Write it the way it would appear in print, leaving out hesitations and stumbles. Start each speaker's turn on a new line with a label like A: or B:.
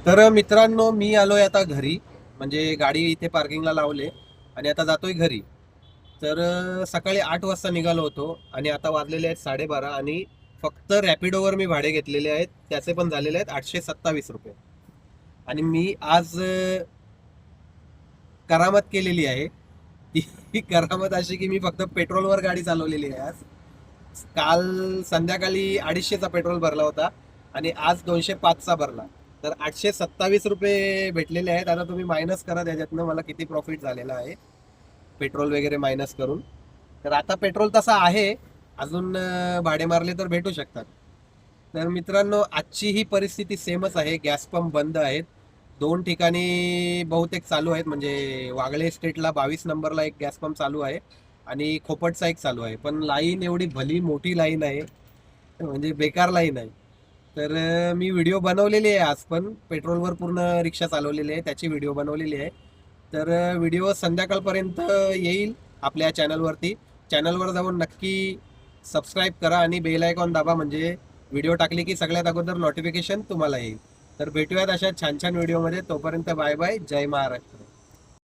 A: तर मित्रांनो, मी आलोय आता घरी. म्हणजे गाडी इथे पार्किंगला लावले आणि आता जातोय घरी. तर सकाळी 8 वाजता निघालो होतो आणि आता वाजलेले आहेत 12:30 आणि फक्त रॅपिडोवर मी भाडे घेतलेले आहेत, त्याचे पण झालेले आहेत 827 रुपये. आणि मी आज करामत केलेली आहे. ती करामत अशी की मी फक्त पेट्रोलवर गाडी चालवलेली आहे आज. काल संध्याकाळी 250चा पेट्रोल भरला होता आणि आज 205चा भरला. तर 827 रुपये भेटलेले आहेत. आता तुम्ही मायनस करा त्याच्यातनं मला किती प्रॉफिट झालेला आहे पेट्रोल वगैरे मायनस करून. तर आता पेट्रोल तसा आहे, अजून भाडे मारले तर भेटू शकतात. तर मित्रांनो, आजची ही परिस्थिती सेमच आहे. गॅस पंप बंद आहेत. 2 ठिकाणी बहुतेक चालू आहेत. म्हणजे वागळे एस्टेटला 22 नंबरला एक गॅस पंप चालू आहे आणि खोपटचा एक चालू आहे. पण लाईन एवढी भली मोठी लाईन आहे, म्हणजे बेकार लाईन आहे. तर मी व्हिडिओ बनवलेली आहे आज, पण पेट्रोलवर पूर्ण रिक्षा चालवलेली आहे त्याची व्हिडिओ बनवलेली आहे. तर व्हिडिओ संध्याकाळपर्यंत येईल आपल्या चॅनलवरती. चॅनलवर जाऊन नक्की सबस्क्राईब करा आणि बेल आयकॉन दाबा, म्हणजे व्हिडिओ टाकली की सगळ्यात अगोदर नोटिफिकेशन तुम्हाला येईल. तर भेटूयात अशा छान छान व्हिडिओमध्ये. तोपर्यंत बाय बाय. जय महाराष्ट्र.